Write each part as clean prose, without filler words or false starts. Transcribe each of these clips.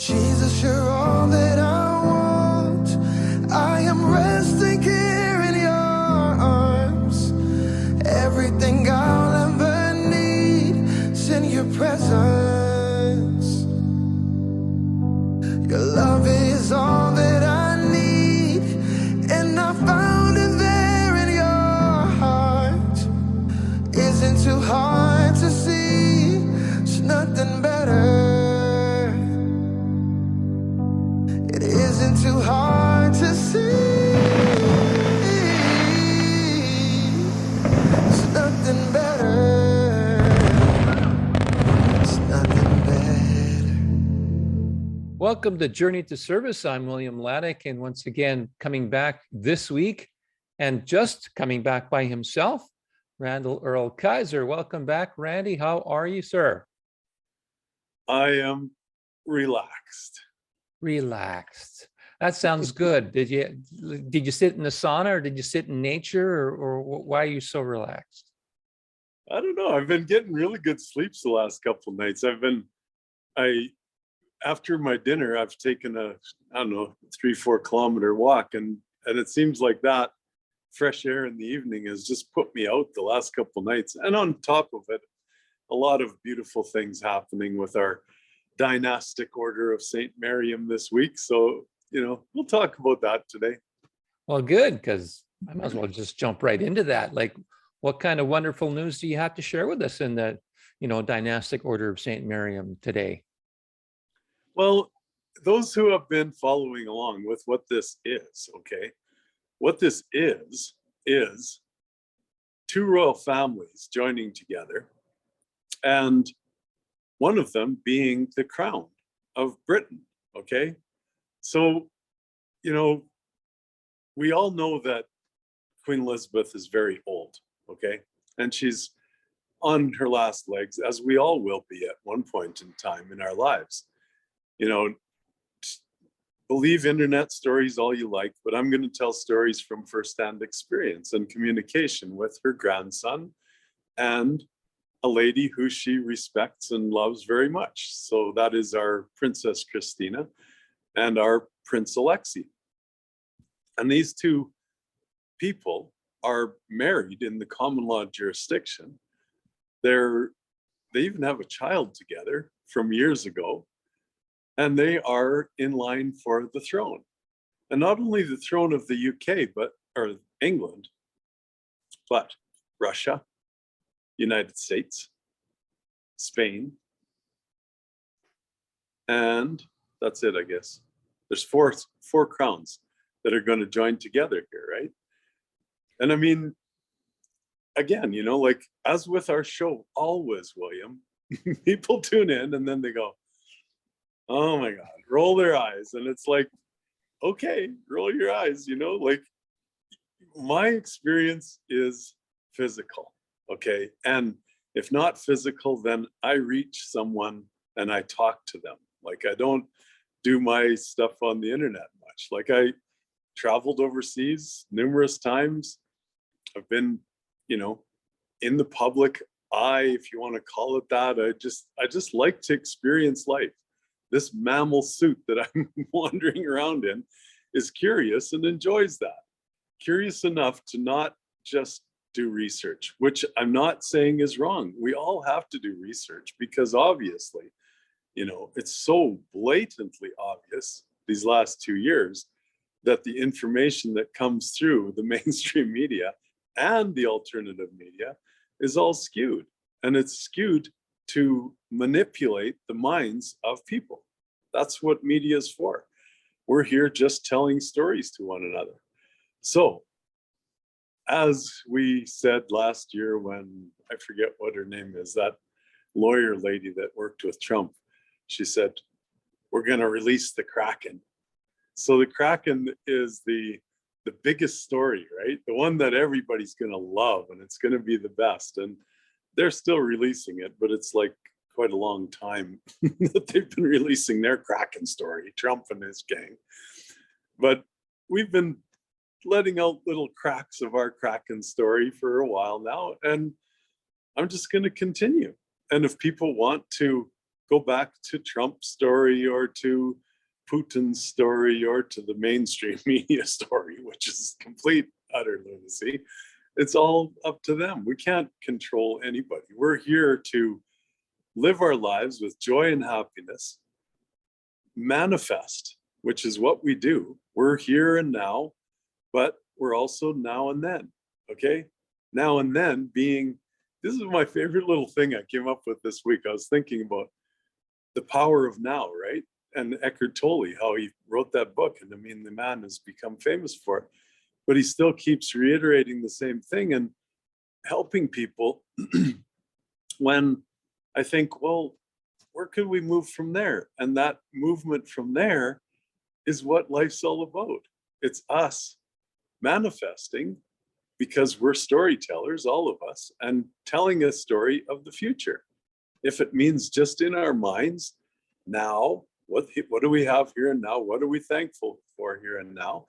Jesus, you're all that I want. I am resting here in your arms. Everything I'll ever need is in your presence. Your love is all that I need, and I found it there in your heart. Isn't too hard to see, it's nothing better. It isn't too hard to see. It's nothing better. It's nothing better. Welcome to Journey to Service. I'm William Laddick, and once again, coming back this week and just coming back by himself, Randall Earl Kaiser. Welcome back, Randy. How are you, sir? I am relaxed. Relaxed. That sounds good. Did you sit in the sauna, or did you sit in nature, or why are you so relaxed? I don't know. I've been getting really good sleeps the last couple of nights. After my dinner, I've taken a 3-4 kilometer walk, and it seems like that fresh air in the evening has just put me out the last couple of nights. And on top of it, a lot of beautiful things happening with our dynastic order of St. Miriam this week. So, we'll talk about that today. Well, good, because I might as well just jump right into that. Like, what kind of wonderful news do you have to share with us in the, dynastic order of St. Miriam today? Well, those who have been following along with what this is, okay? What this is two royal families joining together, and one of them being the crown of Britain, okay? So, we all know that Queen Elizabeth is very old, okay? And she's on her last legs, as we all will be at one point in time in our lives. Believe internet stories all you like, but I'm going to tell stories from firsthand experience and communication with her grandson and a lady who she respects and loves very much. So that is our Princess Christina and our Prince Alexei. And these two people are married in the common law jurisdiction. They even have a child together from years ago, and they are in line for the throne. And not only the throne of the UK, or England, but Russia, United States, Spain, and that's it, I guess. There's four crowns that are going to join together here, right? And I mean, again, like as with our show, always, William, people tune in and then they go, oh my God, roll their eyes. And it's like, okay, roll your eyes, like my experience is physical, okay? And if not physical, then I reach someone and I talk to them. Like I don't do my stuff on the internet much. Like I traveled overseas numerous times. I've been, in the public eye, if you want to call it that. I just like to experience life. This mammal suit that I'm wandering around in is curious and enjoys that. Curious enough to not just do research, which I'm not saying is wrong. We all have to do research because obviously, it's so blatantly obvious these last 2 years that the information that comes through the mainstream media and the alternative media is all skewed. And it's skewed to manipulate the minds of people. That's what media is for. We're here just telling stories to one another. So, as we said last year when, I forget what her name is, that lawyer lady that worked with Trump, she said, we're going to release the Kraken. So the Kraken is the biggest story, right? The one that everybody's going to love, and it's going to be the best. And they're still releasing it, but it's like quite a long time that they've been releasing their Kraken story, Trump and his gang. But we've been letting out little cracks of our Kraken story for a while now, and I'm just going to continue. And if people want to go back to Trump's story or to Putin's story or to the mainstream media story, which is complete, utter lunacy. It's all up to them. We can't control anybody. We're here to live our lives with joy and happiness, manifest, which is what we do. We're here and now, but we're also now and then, okay? Now and then being, this is my favorite little thing I came up with this week. I was thinking about the power of now, right? And Eckhart Tolle, how he wrote that book. And I mean, the man has become famous for it, but he still keeps reiterating the same thing and helping people when I think, well, where can we move from there? And that movement from there is what life's all about. It's us manifesting because we're storytellers, all of us, and telling a story of the future. If it means just in our minds, now, what do we have here and now? What are we thankful for here and now?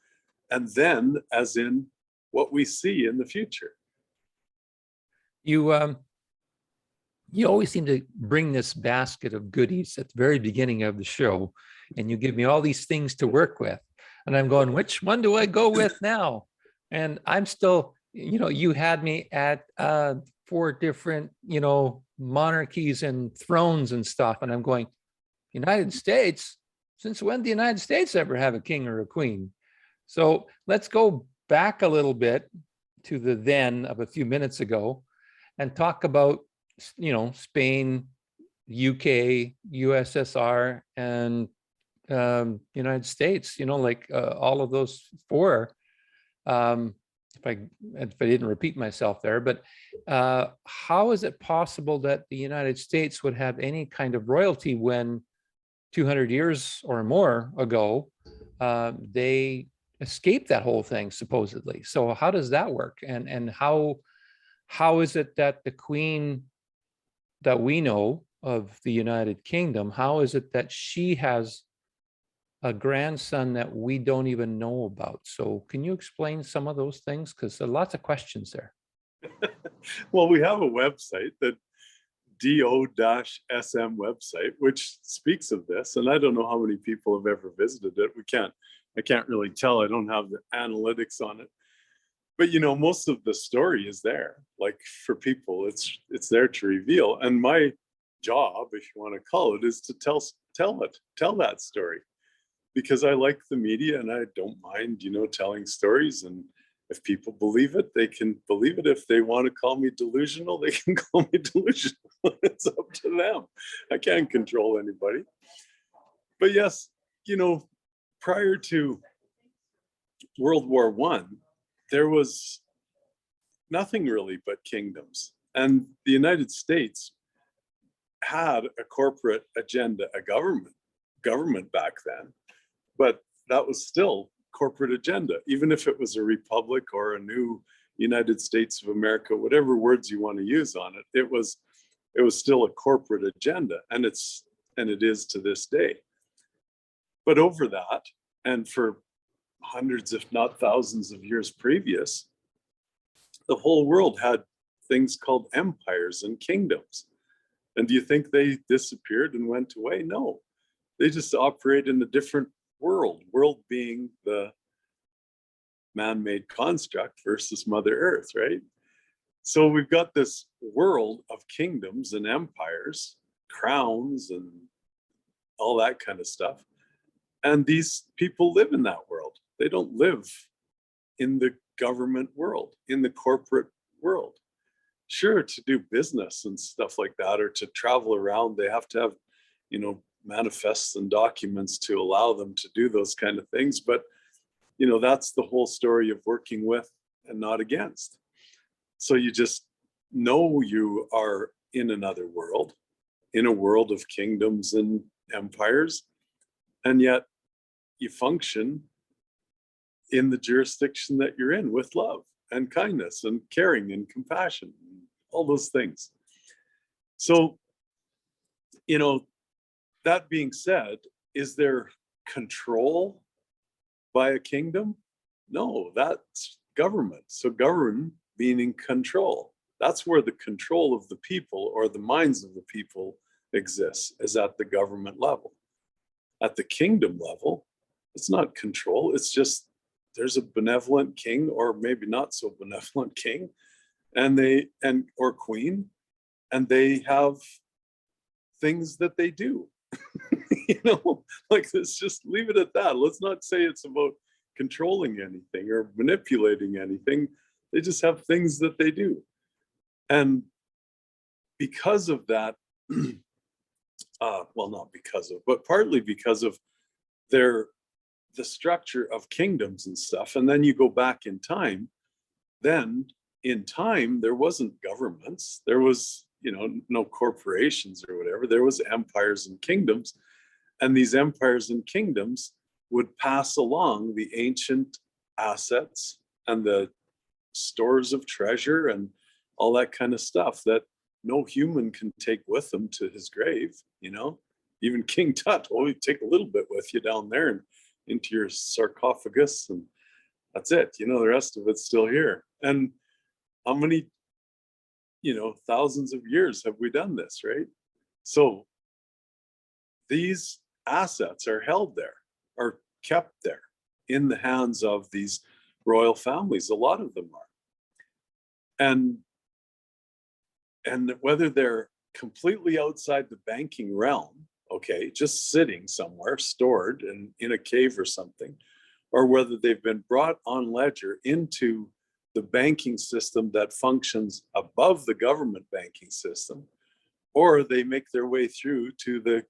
And then as in what we see in the future. You always seem to bring this basket of goodies at the very beginning of the show, and you give me all these things to work with. And I'm going, which one do I go with now? And I'm still, you had me at 4 different, monarchies and thrones and stuff. And I'm going, United States? Since when did the United States ever have a king or a queen? So let's go back a little bit to the then of a few minutes ago and talk about, Spain, UK, USSR, and United States, all of those 4. If I didn't repeat myself there, but how is it possible that the United States would have any kind of royalty when 200 years or more ago, they escaped that whole thing, supposedly? So how does that work? And how is it that the Queen that we know of the United Kingdom, how is it that she has a grandson that we don't even know about? So can you explain some of those things? Because there are lots of questions there. Well, we have a website, that do-sm website, which speaks of this. And I don't know how many people have ever visited it. I can't really tell. I don't have the analytics on it. But most of the story is there. Like, for people, it's there to reveal. And my job, if you want to call it, is to tell that story. Because I like the media and I don't mind, telling stories. And if people believe it, they can believe it. If they want to call me delusional, they can call me delusional. It's up to them. I can't control anybody. But yes, prior to World War I, there was nothing really but kingdoms. And the United States had a corporate agenda, a government back then. But that was still corporate agenda, even if it was a republic or a new United States of America, whatever words you want to use on it, it was still a corporate agenda, and it is to this day. But over that, and for hundreds, if not thousands of years previous, the whole world had things called empires and kingdoms. And do you think they disappeared and went away? No, they just operate in a different world being the man-made construct versus Mother Earth, right? So we've got this world of kingdoms and empires, crowns and all that kind of stuff. And these people live in that world. They don't live in the government world, in the corporate world. Sure, to do business and stuff like that, or to travel around, they have to have, manifests and documents to allow them to do those kind of things. But, that's the whole story of working with and not against. So you just know you are in another world, in a world of kingdoms and empires, and yet you function in the jurisdiction that you're in with love and kindness and caring and compassion, and all those things. So, that being said, is there control by a kingdom? No, that's government. So govern meaning control. That's where the control of the people or the minds of the people exists is at the government level. At the kingdom level, it's not control. It's just there's a benevolent king, or maybe not so benevolent king, or queen, and they have things that they do. Like, let's just leave it at that. Let's not say it's about controlling anything or manipulating anything. They just have things that they do. And because of that, well, not because of, but partly because of the structure of kingdoms and stuff. And then you go back in time, then in time, there wasn't governments. There was, no corporations or whatever. There was empires and kingdoms. And these empires and kingdoms would pass along the ancient assets and the stores of treasure and all that kind of stuff that no human can take with them to his grave. Even King Tut, you take a little bit with you down there and into your sarcophagus, and that's it. The rest of it's still here. And how many thousands of years have we done this, right? So these assets are held there, are kept there in the hands of these royal families. A lot of them are. And whether they're completely outside the banking realm, okay, just sitting somewhere stored in a cave or something, or whether they've been brought on ledger into the banking system that functions above the government banking system, or they make their way through to the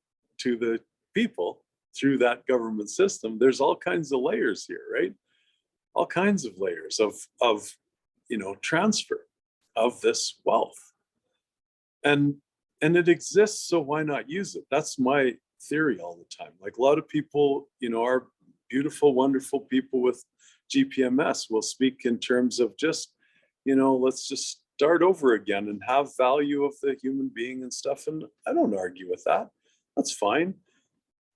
people through that government system. There's all kinds of layers here, right? All kinds of layers of transfer of this wealth. And it exists, so why not use it? That's my theory all the time. Like, a lot of people, are beautiful, wonderful people with GPMS will speak in terms of just, let's just start over again and have value of the human being and stuff. And I don't argue with that. That's fine.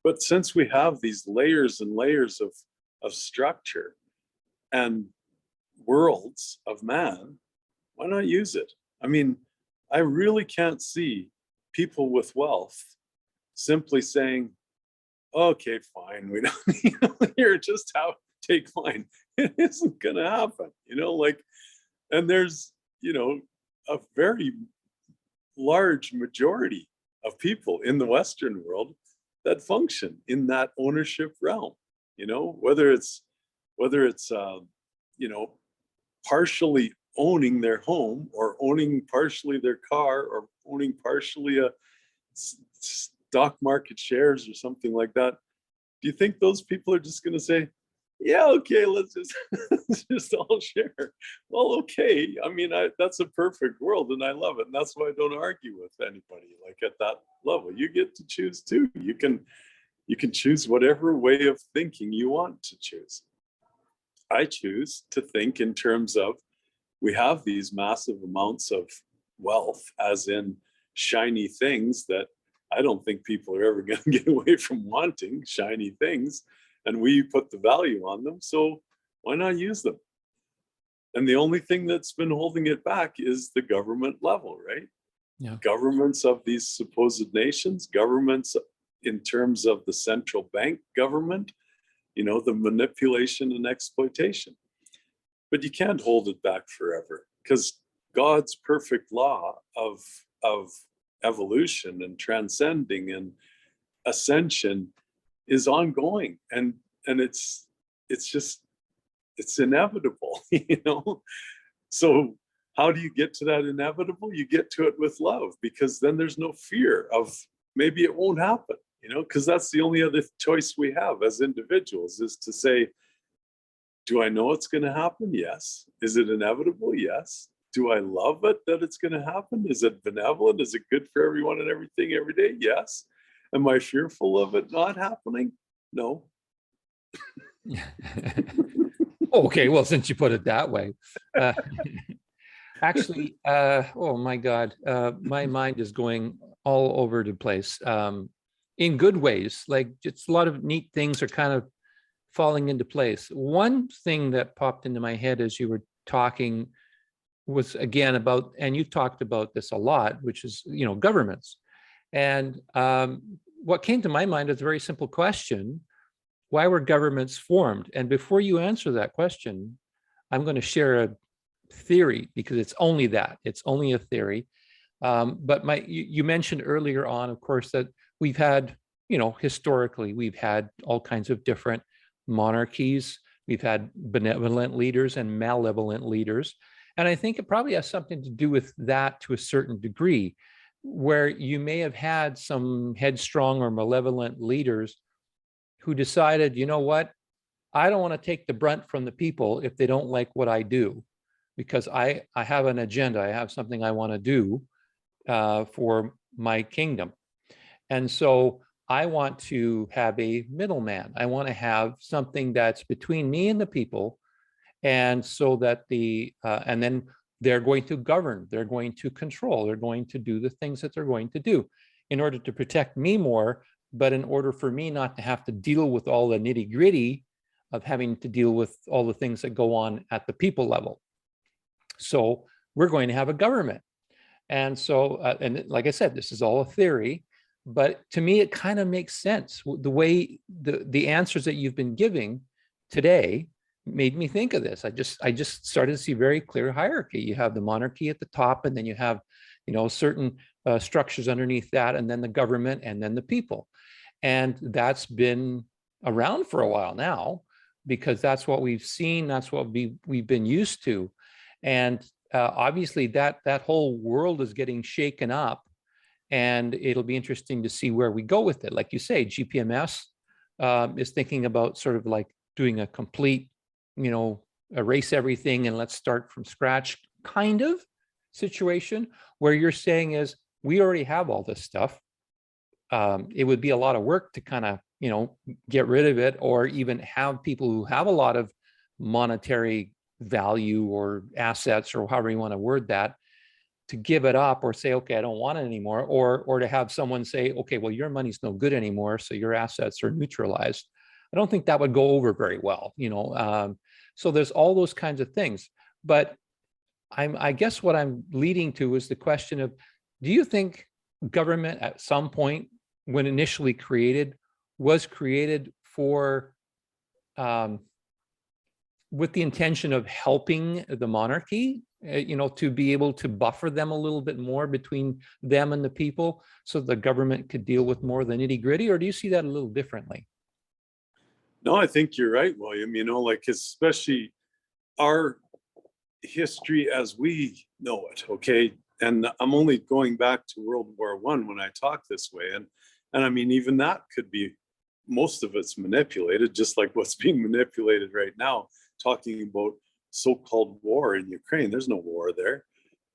But since we have these layers and layers of structure and worlds of man, why not use it? I mean, I really can't see people with wealth simply saying, okay, fine, we don't, here, just take mine. It isn't going to happen, and there's, a very large majority of people in the Western world that function in that ownership realm, whether it's partially owning their home, or owning partially their car, or owning partially a stock market shares or something like that. Do you think those people are just going to say, yeah, okay, let's just all share? Well, okay. I mean, that's a perfect world and I love it. And that's why I don't argue with anybody like at that level. You get to choose too. You can choose whatever way of thinking you want to choose. I choose to think in terms of, we have these massive amounts of wealth, as in shiny things that I don't think people are ever going to get away from wanting shiny things. And we put the value on them. So why not use them? And the only thing that's been holding it back is the government level, right? Yeah. Governments of these supposed nations, governments in terms of the central bank government, the manipulation and exploitation. But you can't hold it back forever, because God's perfect law of evolution and transcending and ascension is ongoing, and it's inevitable. So how do you get to that inevitable? You get to it with love, because then there's no fear of maybe it won't happen, because that's the only other choice we have as individuals, is to say, do I know it's going to happen? Yes. Is it inevitable? Yes. Do I love it that it's going to happen? Is it benevolent? Is it good for everyone and everything every day? Yes. Am I fearful of it not happening? No. Okay, well, since you put it that way, actually, oh my God, my mind is going all over the place, in good ways. Like, just a lot of neat things are kind of falling into place. One thing that popped into my head as you were talking was, again, about, and you've talked about this a lot, which is, governments. And what came to my mind is a very simple question. Why were governments formed? And before you answer that question, I'm going to share a theory, because it's only that. It's only a theory. But you mentioned earlier on, of course, that we've had, historically, we've had all kinds of different monarchies. We've had benevolent leaders and malevolent leaders. And I think it probably has something to do with that to a certain degree, where you may have had some headstrong or malevolent leaders who decided, you know what, I don't want to take the brunt from the people if they don't like what I do, because I have an agenda. I have something I want to do for my kingdom. And so I want to have a middleman. I want to have something that's between me and the people. And so that and then they're going to govern, they're going to control, they're going to do the things that they're going to do in order to protect me more, but in order for me not to have to deal with all the nitty gritty of having to deal with all the things that go on at the people level. So we're going to have a government. And so, and like I said, this is all a theory, but to me, it kind of makes sense. The way the answers that you've been giving today made me think of this. I just started to see very clear hierarchy. You have the monarchy at the top, and then you have, certain structures underneath that, and then the government, and then the people. And that's been around for a while now, because that's what we've seen. That's what we've been used to. And obviously that whole world is getting shaken up, and it'll be interesting to see where we go with it. Like you say, GPMS is thinking about sort of like doing a complete, erase everything and let's start from scratch kind of situation, where you're saying is, we already have all this stuff. It would be a lot of work to kind of, get rid of it, or even have people who have a lot of monetary value or assets, or however you want to word that, to give it up or say, okay, I don't want it anymore, or to have someone say, okay, well, your money's no good anymore, so your assets are neutralized. I don't think that would go over very well, so there's all those kinds of things. But I guess what I'm leading to is the question of, do you think government at some point, when initially created, was created for with the intention of helping the monarchy, to be able to buffer them a little bit more between them and the people, so the government could deal with more of the nitty gritty? Or do you see that a little differently? No, I think you're right, William. Especially our history as we know it, okay? And I'm only going back to World War I when I talk this way. And I mean, even that could be, most of it's manipulated, just like what's being manipulated right now, talking about so-called war in Ukraine. There's no war there.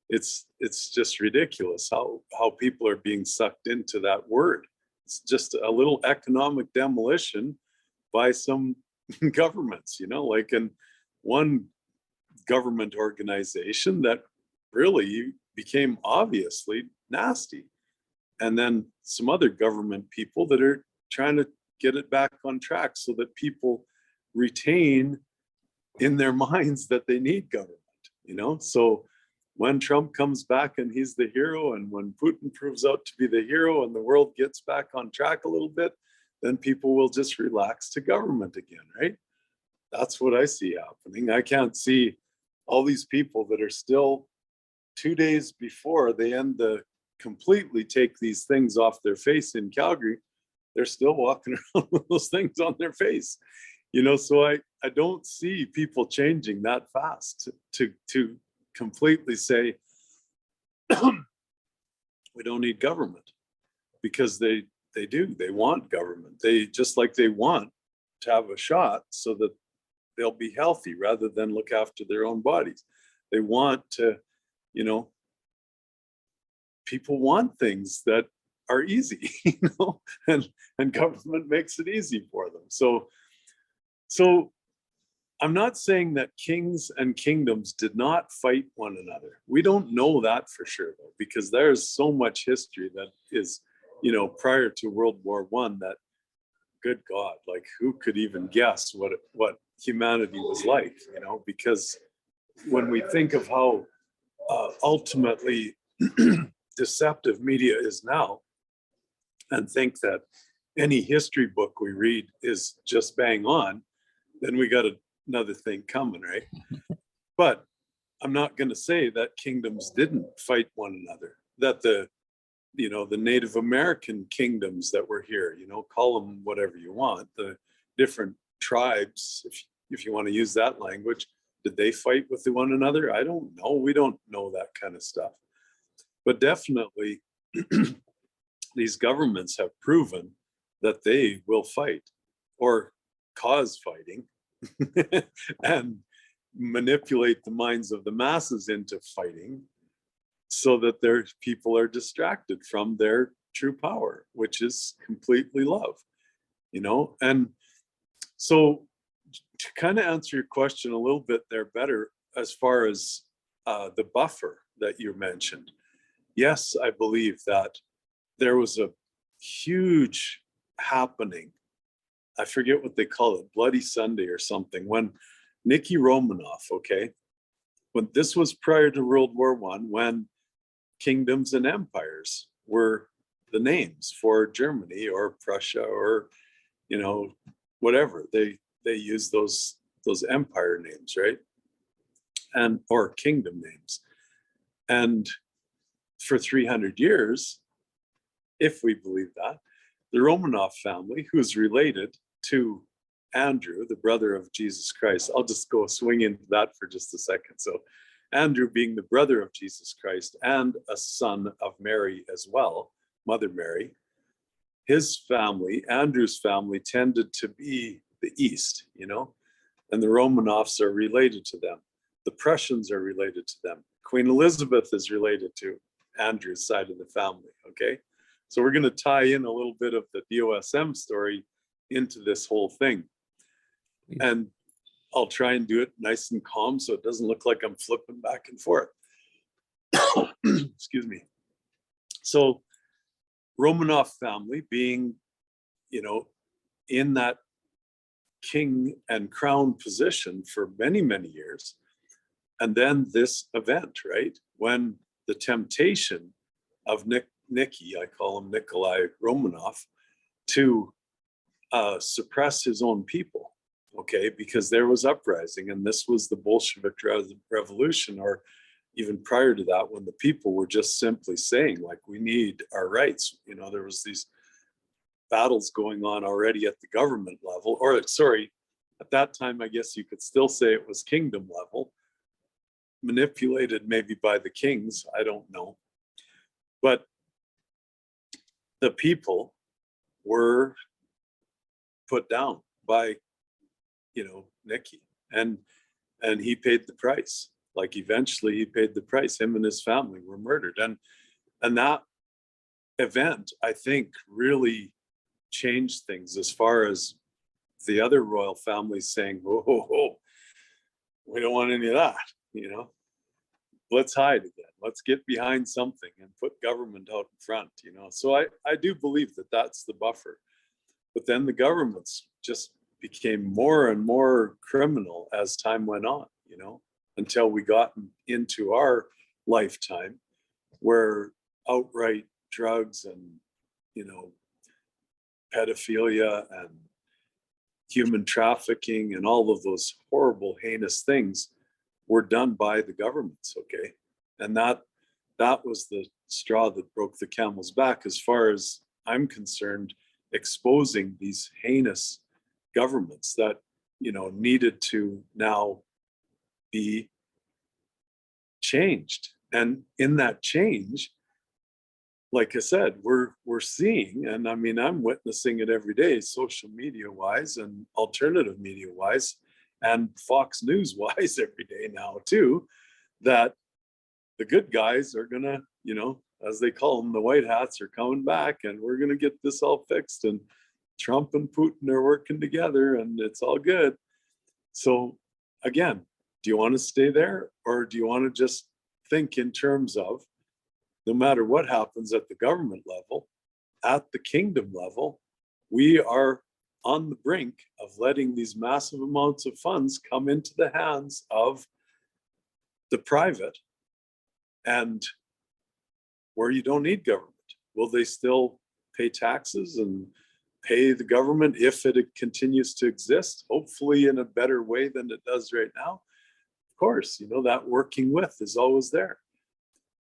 It's just ridiculous how people are being sucked into that word. It's just a little economic demolition by some governments, and one government organization that really became obviously nasty. And then some other government people that are trying to get it back on track so that people retain in their minds that they need government, So when Trump comes back and he's the hero, and when Putin proves out to be the hero and the world gets back on track a little bit, then people will just relax to government again, right? That's what I see happening. I can't see all these people that are still 2 days before they end completely take these things off their face in Calgary. They're still walking around with those things on their face, so I don't see people changing that fast to completely say, we don't need government, because they want government. They, just like they want to have a shot so that they'll be healthy rather than look after their own bodies. They want to, people want things that are easy, and government makes it easy for them. So I'm not saying that kings and kingdoms did not fight one another. We don't know that for sure, though, because there's so much history that is, prior to World War I, that, good God, like, who could even guess what humanity was like, because when we think of how ultimately deceptive media is now, and think that any history book we read is just bang on, then we got another thing coming, right? But I'm not going to say that kingdoms didn't fight one another, that the Native American kingdoms that were here, call them whatever you want, the different tribes, if you want to use that language, did they fight with one another? I don't know. We don't know that kind of stuff. But definitely, these governments have proven that they will fight or cause fighting and manipulate the minds of the masses into fighting so that their people are distracted from their true power, which is completely love, And so to kind of answer your question a little bit there better, as far as the buffer that you mentioned, yes, I believe that there was a huge happening. I forget what they call it, Bloody Sunday or something, when Nicky Romanoff, when this was prior to World War I, when kingdoms and empires were the names for Germany or Prussia or, whatever. They use those empire names, right? And or kingdom names. And for 300 years, if we believe that, the Romanov family, who's related to Andrew, the brother of Jesus Christ. I'll just go swing into that for just a second. So Andrew being the brother of Jesus Christ and a son of Mary as well, Mother Mary, his family, Andrew's family, tended to be the East, and the Romanovs are related to them. The Prussians are related to them. Queen Elizabeth is related to Andrew's side of the family, okay? So we're going to tie in a little bit of the DOSM story into this whole thing. And I'll try and do it nice and calm so it doesn't look like I'm flipping back and forth. Excuse me. So Romanov family being, in that king and crown position for many, many years. And then this event, right? When the temptation of Nicky, I call him Nikolai Romanov, to suppress his own people, because there was uprising, and this was the Bolshevik Revolution, or even prior to that, when the people were just simply saying, like, we need our rights. There was these battles going on already at the government level, or sorry, at that time, I guess you could still say it was kingdom level, manipulated maybe by the kings, I don't know. But the people were put down by, Nicky, and he paid the price. Like, eventually he paid the price. Him and his family were murdered. And that event, I think, really changed things as far as the other royal families saying, oh, we don't want any of that, let's hide again. Let's get behind something and put government out in front, So I do believe that that's the buffer. But then the governments just became more and more criminal as time went on, until we got into our lifetime where outright drugs and, pedophilia and human trafficking and all of those horrible, heinous things were done by the governments, And that was the straw that broke the camel's back, as far as I'm concerned, exposing these heinous governments that, needed to now be changed. And in that change, like I said, we're seeing, and I mean, I'm witnessing it every day, social media wise and alternative media wise, and Fox News wise every day now too, that the good guys are gonna, as they call them, the white hats are coming back, and we're gonna get this all fixed, and Trump and Putin are working together, and it's all good. So again, do you want to stay there, or do you want to just think in terms of, no matter what happens at the government level, at the kingdom level, we are on the brink of letting these massive amounts of funds come into the hands of the private, and where you don't need government? Will they still pay taxes and pay the government if it continues to exist, hopefully in a better way than it does right now. Of course, you know, that working with is always there.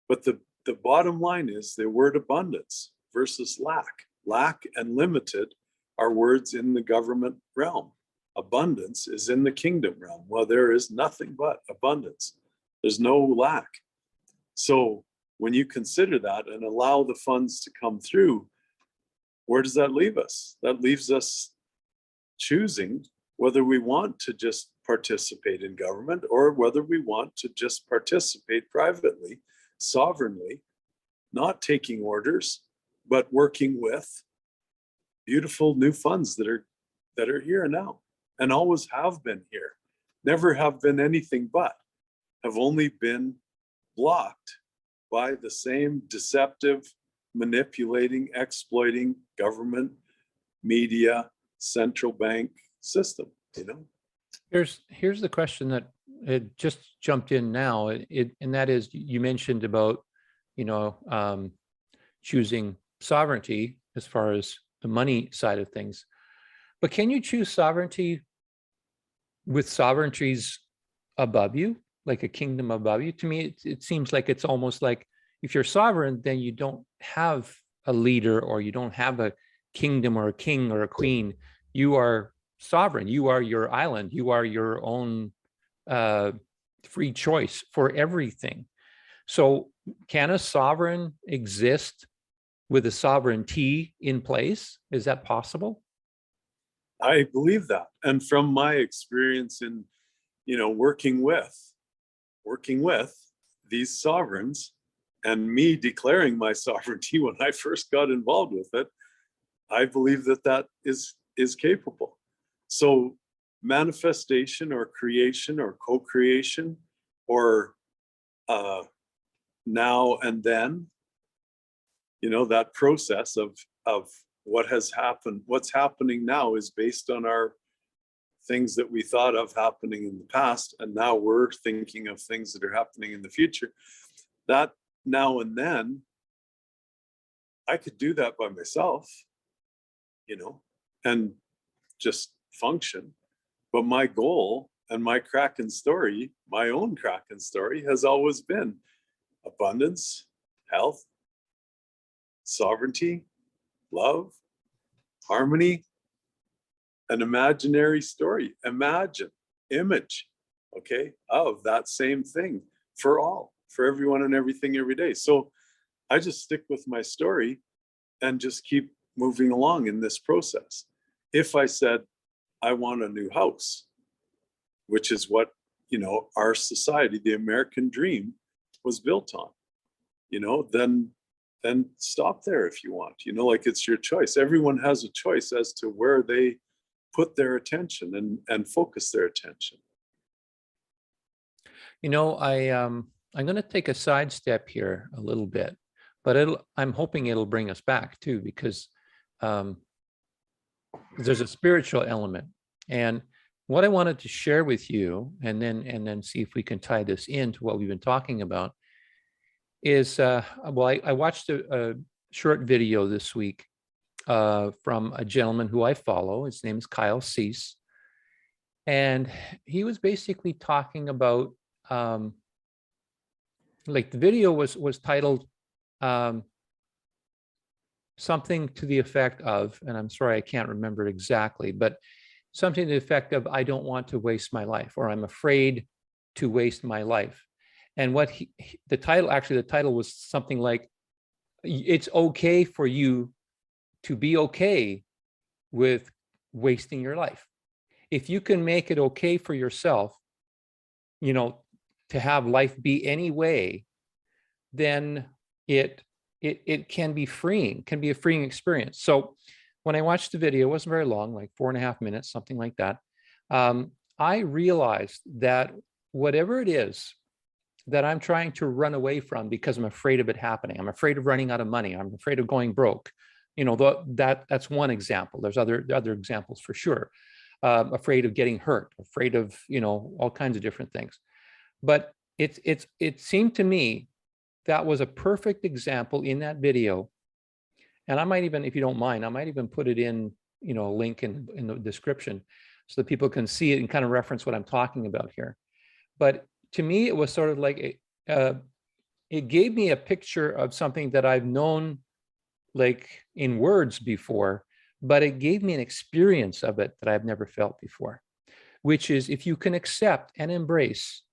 But the bottom line is the word abundance versus lack. Lack and limited are words in the government realm. Abundance is in the kingdom realm. Well, there is nothing but abundance. There's no lack. So when you consider that and allow the funds to come through, where does that leave us? That leaves us choosing whether we want to just participate in government or whether we want to just participate privately, sovereignly, not taking orders, but working with beautiful new funds that are here now and always have been here, never have been anything but, have only been blocked by the same deceptive, manipulating, exploiting government, media, central bank system, you know? Here's the question that it just jumped in now, and that is, you mentioned about, you know, choosing sovereignty as far as the money side of things. But can you choose sovereignty with sovereignties above you, like a kingdom above you? To me, it seems like it's almost like if you're sovereign, then you don't have a leader or you don't have a kingdom or a king or a queen. You are sovereign. You are your island. You are your own free choice for everything. So can a sovereign exist with a sovereignty in place? Is that possible? I believe that. And from my experience in, you know, working with these sovereigns and me declaring my sovereignty when I first got involved with it, I believe that is capable. So manifestation or creation or co-creation or now and then, you know, that process of what has happened, what's happening now is based on our things that we thought of happening in the past, and now we're thinking of things that are happening in the future. That now and then, I could do that by myself, you know, and just function. But my goal and my Kraken story, my own Kraken story, has always been abundance, health, sovereignty, love, harmony, an imaginary story, image, okay, of that same thing for all, for everyone and everything every day. So I just stick with my story and just keep moving along in this process. If I said, I want a new house, which is what, you know, our society, the American dream was built on, you know, then stop there if you want, you know, like it's your choice. Everyone has a choice as to where they put their attention and focus their attention. You know, I'm going to take a sidestep here a little bit, but I'm hoping it'll bring us back too, because there's a spiritual element. And what I wanted to share with you, and then see if we can tie this into what we've been talking about, is well, I watched a short video this week from a gentleman who I follow. His name is Kyle Cease, and he was basically talking about like the video was titled something to the effect of, and I'm sorry I can't remember it exactly, but something to the effect of, I don't want to waste my life, or I'm afraid to waste my life. And what the title was something like, it's okay for you to be okay with wasting your life. If you can make it okay for yourself, you know, to have life be any way, then it can be freeing, can be a freeing experience. So when I watched the video, it wasn't very long, like 4.5 minutes, something like that. I realized that whatever it is that I'm trying to run away from because I'm afraid of it happening, I'm afraid of running out of money, I'm afraid of going broke, you know, that's one example. There's other examples for sure. Afraid of getting hurt, afraid of, you know, all kinds of different things. But it seemed to me that was a perfect example in that video And I might even, if you don't mind, I might even put it in, a link in the description so that people can see it and kind of reference what I'm talking about here. But to me, it was sort of like, it gave me a picture of something that I've known like in words before, but it gave me an experience of it that I've never felt before, which is if you can accept and embrace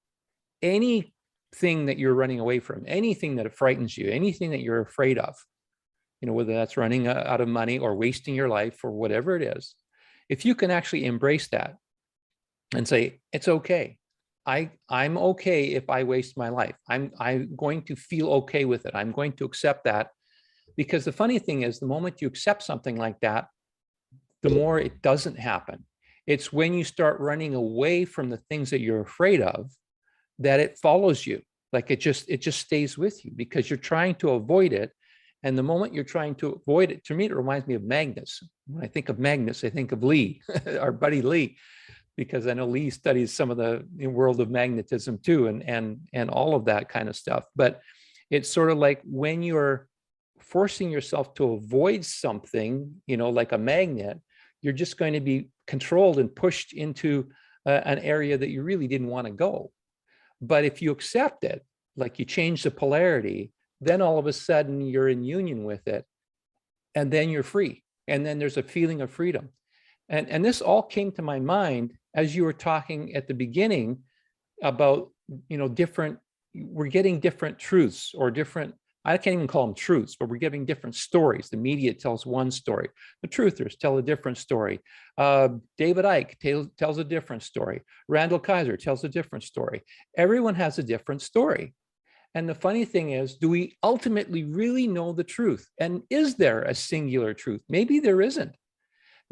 anything that you're running away from, anything that frightens you, anything that you're afraid of, whether that's running out of money or wasting your life or whatever it is, if you can actually embrace that and say, it's okay. I'm okay if I waste my life. I'm going to feel okay with it. I'm going to accept that. Because the funny thing is, the moment you accept something like that, the more it doesn't happen. It's when you start running away from the things that you're afraid of that it follows you. Like it just stays with you because you're trying to avoid it. And the moment you're trying to avoid it, to me, it reminds me of magnets. When I think of magnets, I think of Lee, our buddy Lee, because I know Lee studies some of the world of magnetism too, and all of that kind of stuff. But it's sort of like when you're forcing yourself to avoid something, like a magnet, you're just going to be controlled and pushed into an area that you really didn't want to go. But if you accept it, like you change the polarity, then all of a sudden you're in union with it, and then you're free. And then there's a feeling of freedom. And this all came to my mind as you were talking at the beginning about, we're getting different truths or different, I can't even call them truths, but we're giving different stories. The media tells one story. The truthers tell a different story. David Icke tells a different story. Randall Kaiser tells a different story. Everyone has a different story. And the funny thing is, do we ultimately really know the truth? And is there a singular truth? Maybe there isn't.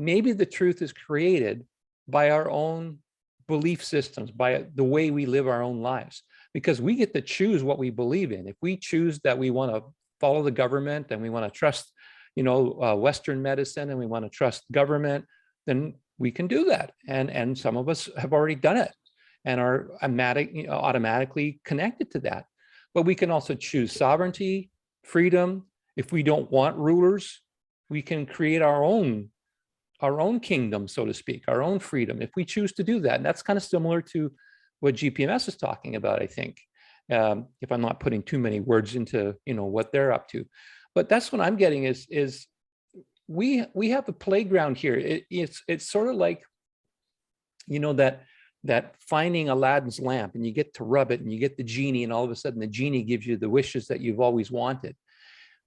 Maybe the truth is created by our own belief systems, by the way we live our own lives, because we get to choose what we believe in. If we choose that we want to follow the government and we want to trust, Western medicine and we want to trust government, then we can do that. And some of us have already done it and are automatically connected to that. But we can also choose sovereignty, freedom. If we don't want rulers, we can create our own kingdom, so to speak, our own freedom, if we choose to do that. And that's kind of similar to what GPMS is talking about, I think, if I'm not putting too many words into, what they're up to. But that's what I'm getting is we have a playground here. It's sort of like, that finding Aladdin's lamp, and you get to rub it and you get the genie, and all of a sudden the genie gives you the wishes that you've always wanted.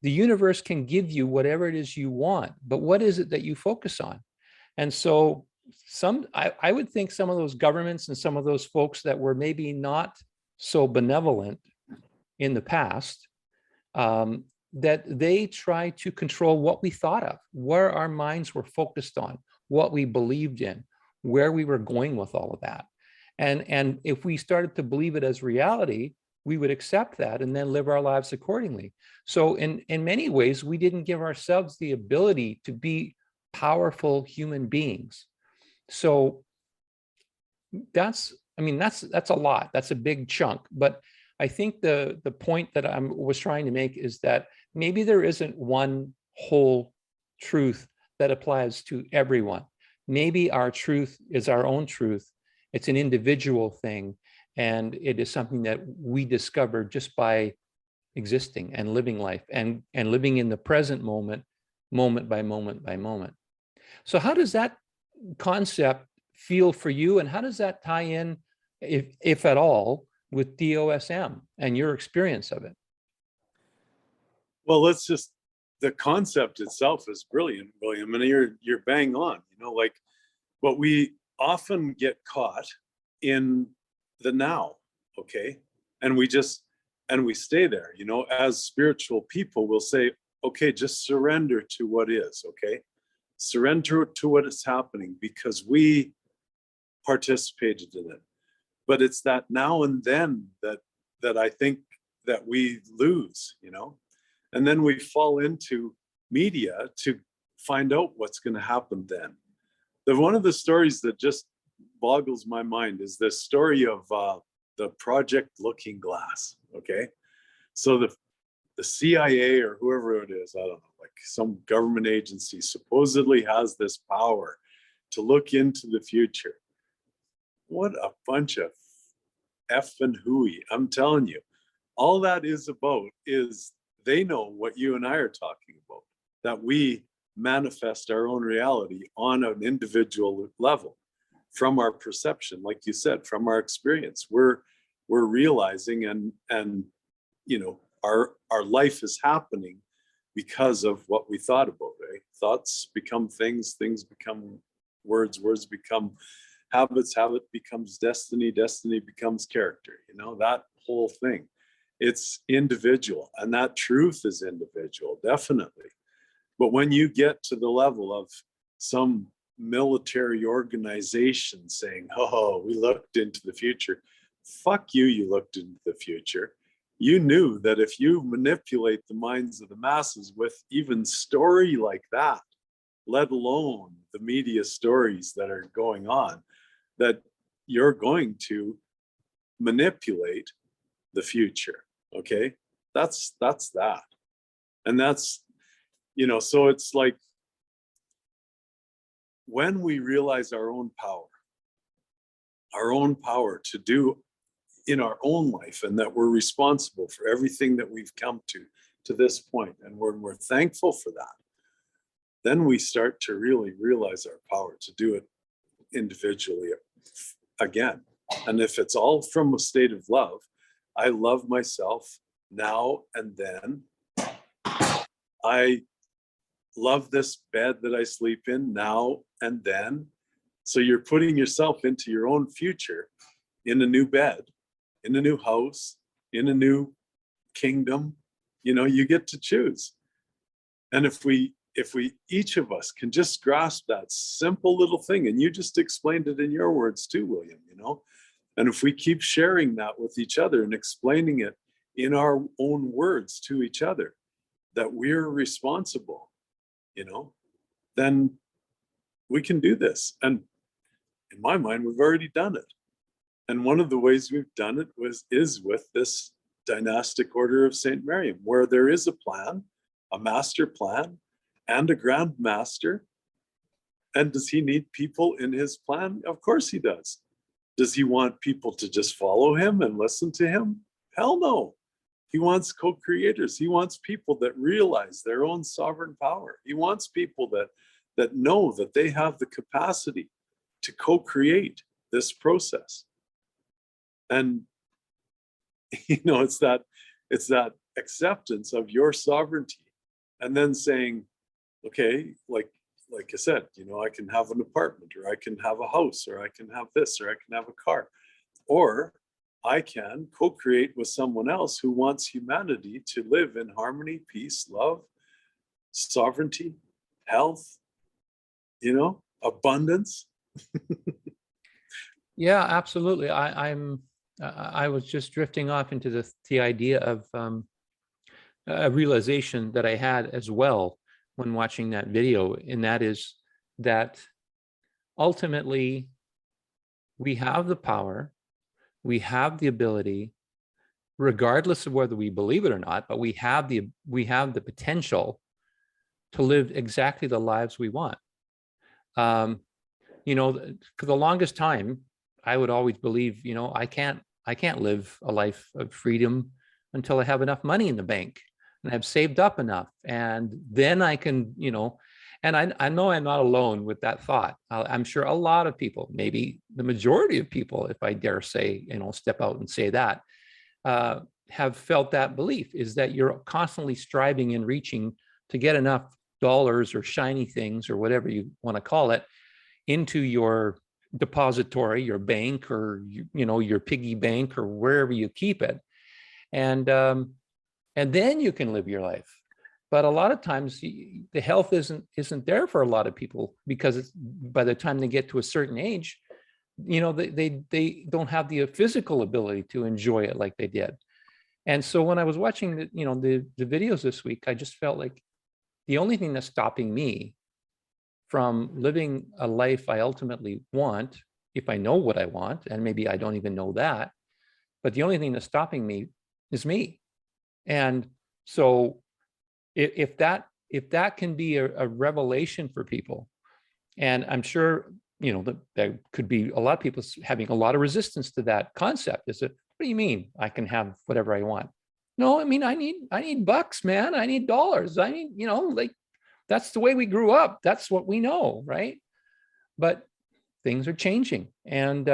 The universe can give you whatever it is you want, but what is it that you focus on? And so I would think some of those governments and some of those folks that were maybe not so benevolent in the past, that they try to control what we thought of, where our minds were focused on, what we believed in, where we were going with all of that. And if we started to believe it as reality, we would accept that and then live our lives accordingly. So in many ways, we didn't give ourselves the ability to be powerful human beings. So that's a lot. That's a big chunk. But I think the point that I was trying to make is that maybe there isn't one whole truth that applies to everyone. Maybe our truth is our own truth. It's an individual thing. And it is something that we discovered just by existing and living life and living in the present moment, moment by moment by moment. So how does that concept feel for you? And how does that tie in, if at all, with DOSM and your experience of it? Well, the concept itself is brilliant, William, and you're bang on. But we often get caught in the now, okay? And we stay there, as spiritual people, we'll say, okay, just surrender to what is, okay? Surrender to what is happening because we participated in it. But it's that now and then that I think that we lose, and then we fall into media to find out what's going to happen then. One of the stories that just boggles my mind is this story of the Project Looking Glass. Okay, so the CIA or whoever it is, I don't know, like some government agency supposedly has this power to look into the future. What a bunch of effing hooey. I'm telling you, all that is about is they know what you and I are talking about, that we manifest our own reality on an individual level from our perception, like you said, from our experience. We're realizing and you know, our life is happening because of what we thought about, right? Thoughts become things, things become words, words become habits, habit becomes destiny, destiny becomes character, you know, that whole thing. It's individual, and that truth is individual, definitely. But when you get to the level of some military organization saying, oh, we looked into the future, fuck you, you looked into the future. You knew that if you manipulate the minds of the masses with even story like that, let alone the media stories that are going on, that you're going to manipulate the future. Okay, that's that. And that's, you know, so it's like when we realize our own power to do in our own life, and that we're responsible for everything that we've come to this point, and we're thankful for that, then we start to really realize our power to do it individually again. And if it's all from a state of love, I love myself now and then. I love this bed that I sleep in now and then. So you're putting yourself into your own future in a new bed, in a new house, in a new kingdom. You know, you get to choose. And if we each of us can just grasp that simple little thing, and you just explained it in your words too, William, you know, and if we keep sharing that with each other and explaining it in our own words to each other, that we're responsible, you know, then we can do this. And in my mind, we've already done it. And one of the ways we've done it is with this dynastic order of St. Miriam, where there is a plan, a master plan, and a grand master. And does he need people in his plan? Of course he does. Does he want people to just follow him and listen to him? Hell no. He wants co-creators. He wants people that realize their own sovereign power. He wants people that know that they have the capacity to co-create this process. And you know, it's that acceptance of your sovereignty, and then saying, okay, like I said, you know, I can have an apartment, or I can have a house, or I can have this, or I can have a car, or I can co-create with someone else who wants humanity to live in harmony, peace, love, sovereignty, health, you know, abundance. Yeah, absolutely. I was just drifting off into the idea of a realization that I had as well when watching that video, and that is that ultimately we have the power, we have the ability, regardless of whether we believe it or not, but we have the potential to live exactly the lives we want. You know, for the longest time, I would always believe, you know, I can't live a life of freedom until I have enough money in the bank and I've saved up enough, and then I can, you know. And I know I'm not alone with that thought. I'm sure a lot of people, maybe the majority of people, if I dare say, you know, step out and say that, have felt that belief, is that you're constantly striving and reaching to get enough dollars or shiny things or whatever you want to call it into your depository, your bank, or you know, your piggy bank, or wherever you keep it, and then you can live your life. But a lot of times the health isn't there for a lot of people, because it's, by the time they get to a certain age, you know, they don't have the physical ability to enjoy it like they did. And so when I was watching the videos this week, I just felt like the only thing that's stopping me from living a life I ultimately want, if I know what I want, and maybe I don't even know that, but the only thing that's stopping me is me. And So if that can be a revelation for people, and I'm sure, you know, that there could be a lot of people having a lot of resistance to that concept. Is it, what do you mean I can have whatever I want? No, I mean, I need bucks, man. I need dollars. I need, you know, like, that's the way we grew up. That's what we know, right? But things are changing. And,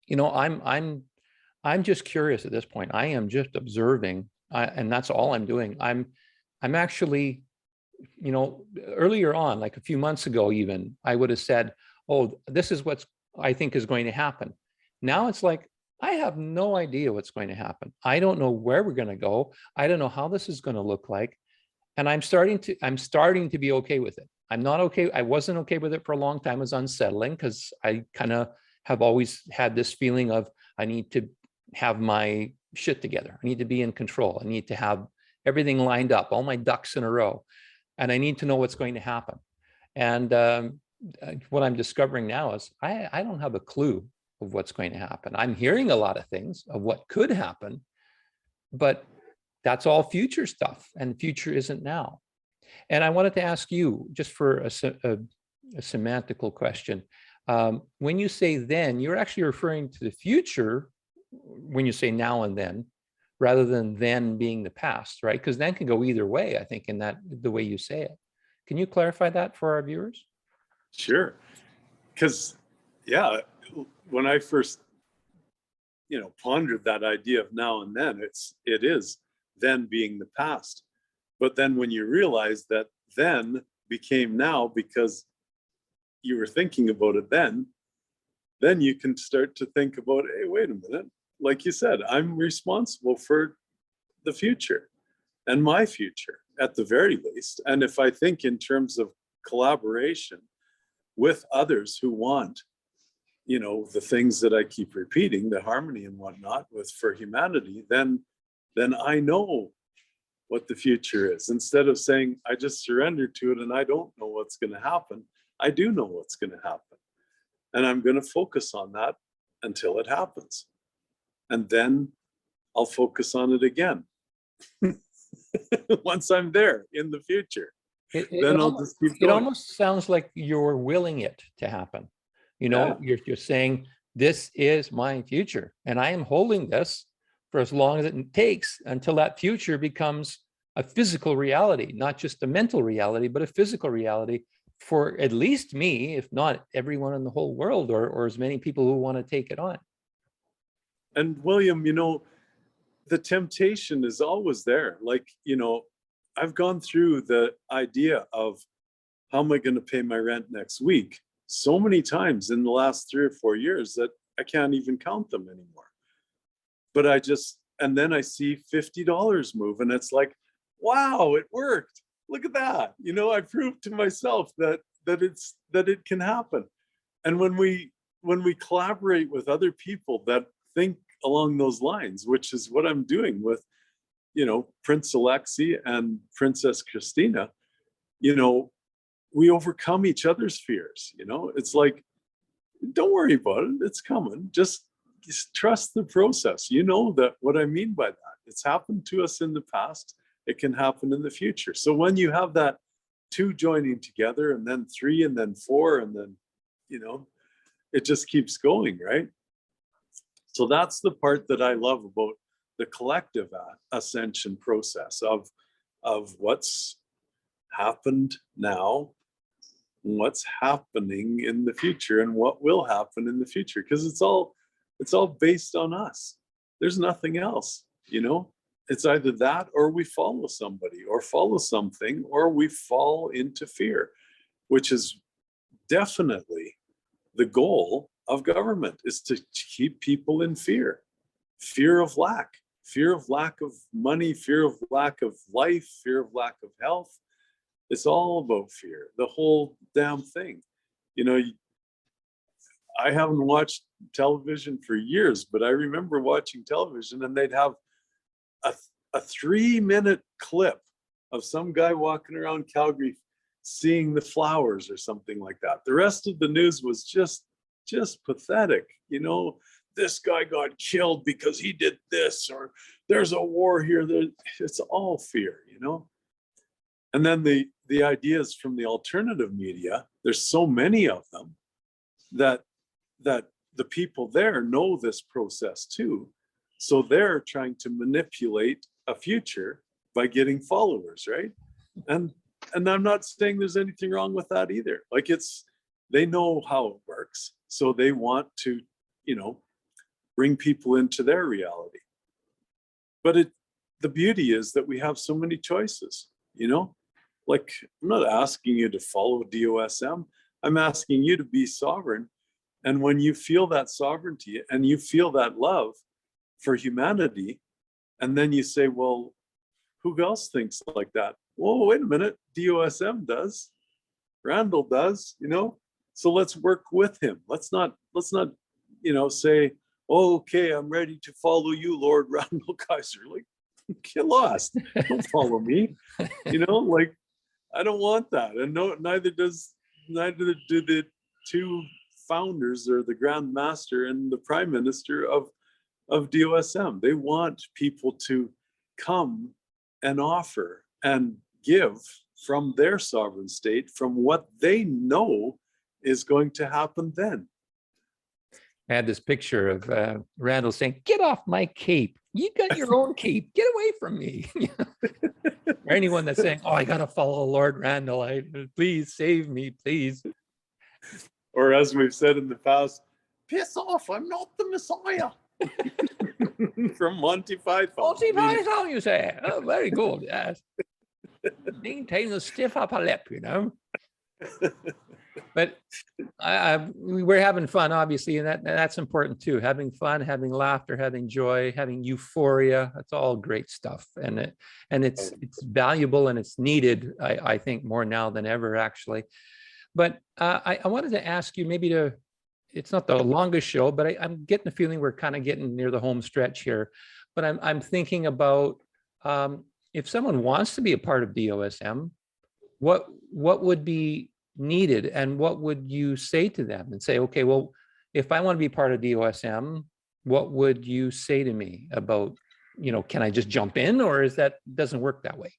you know, I'm just curious at this point. I am just observing, and that's all I'm doing. I'm actually, you know, earlier on, like a few months ago, even, I would have said, oh, this is what's I think is going to happen. Now it's like, I have no idea what's going to happen. I don't know where we're going to go. I don't know how this is going to look like. And I'm starting to be okay with it. I'm not okay. I wasn't okay with it for a long time. It was unsettling because I kind of have always had this feeling of, I need to have my shit together. I need to be in control. I need to have everything lined up, all my ducks in a row. And I need to know what's going to happen. And what I'm discovering now is I don't have a clue of what's going to happen. I'm hearing a lot of things of what could happen, but that's all future stuff, and future isn't now. And I wanted to ask you, just for a semantical question, when you say then, you're actually referring to the future when you say now and then, rather than then being the past, right? Because then can go either way, I think, in that the way you say it. Can you clarify that for our viewers? Sure. Because, yeah, when I first, you know, pondered that idea of now and then, it is then being the past. But then when you realize that then became now because you were thinking about it then you can start to think about, hey, wait a minute. Like you said, I'm responsible for the future and my future at the very least. And if I think in terms of collaboration with others who want, you know, the things that I keep repeating, the harmony and whatnot with for humanity, then I know what the future is. Instead of saying, I just surrender to it and I don't know what's going to happen, I do know what's going to happen. And I'm going to focus on that until it happens. And then I'll focus on it again. Once I'm there in the future, then I'll just keep going. It almost sounds like you're willing it to happen. You know, yeah. You're saying, this is my future, and I am holding this for as long as it takes until that future becomes a physical reality, not just a mental reality, but a physical reality for at least me, if not everyone in the whole world, or as many people who want to take it on. And William, you know, the temptation is always there. Like, you know, I've gone through the idea of how am I going to pay my rent next week so many times in the last 3 or 4 years that I can't even count them anymore. But and then I see $50 move and it's like, wow, it worked. Look at that. You know, I proved to myself that it can happen. And when we collaborate with other people that think along those lines, which is what I'm doing with, you know, Prince Alexei and Princess Christina, you know, we overcome each other's fears. You know, it's like, don't worry about it. It's coming. Just trust the process. You know that what I mean by that. It's happened to us in the past. It can happen in the future. So when you have that 2 joining together and then 3 and then 4 and then, you know, it just keeps going, right? So that's the part that I love about the collective ascension process of what's happened now, what's happening in the future, and what will happen in the future, because it's all based on us. There's nothing else, you know. It's either that or we follow somebody or follow something, or we fall into fear, which is definitely the goal of government, is to keep people in fear of lack of money, fear of lack of life, fear of lack of health. It's all about fear, the whole damn thing. You know, I haven't watched television for years, but I remember watching television and they'd have a 3-minute clip of some guy walking around Calgary seeing the flowers or something like that. The rest of the news was just pathetic. You know, this guy got killed because he did this, or there's a war here. It's all fear, you know? And then the ideas from the alternative media, there's so many of them that the people there know this process too. So they're trying to manipulate a future by getting followers, right? And I'm not saying there's anything wrong with that either. Like, they know how it works. So they want to, you know, bring people into their reality. But the beauty is that we have so many choices, you know? Like, I'm not asking you to follow DOSM. I'm asking you to be sovereign. And when you feel that sovereignty and you feel that love for humanity, and then you say, well, who else thinks like that? Well, wait a minute, DOSM does, Randall does, you know? So let's work with him. Let's not, you know, say, oh, okay, I'm ready to follow you, Lord Randall Kaiser. Like, get lost. Don't follow me. You know, like, I don't want that. And no, neither do the two founders or the Grand Master and the Prime Minister of DOSM. They want people to come and offer and give from their sovereign state, from what they know is going to happen then. I had this picture of Randall saying, "Get off my cape. You got your own cape. Get away from me." Or anyone that's saying, "Oh, I got to follow Lord Randall. Please save me, please." Or as we've said in the past, piss off, I'm not the Messiah. From Monty Python. Monty Python, you say? Oh, very good, yes. Maintain the stiff upper lip, you know. But we're having fun, obviously, and that's important too. Having fun, having laughter, having joy, having euphoria. That's all great stuff, and it's valuable and it's needed. I think more now than ever, actually. But I wanted to ask you, maybe it's not the longest show, but I'm getting the feeling we're kind of getting near the home stretch here. But I'm thinking about if someone wants to be a part of DOSM, what would be needed, and what would you say to them and say, okay, well, if I want to be part of DOSM, what would you say to me about, you know, can I just jump in, or doesn't work that way?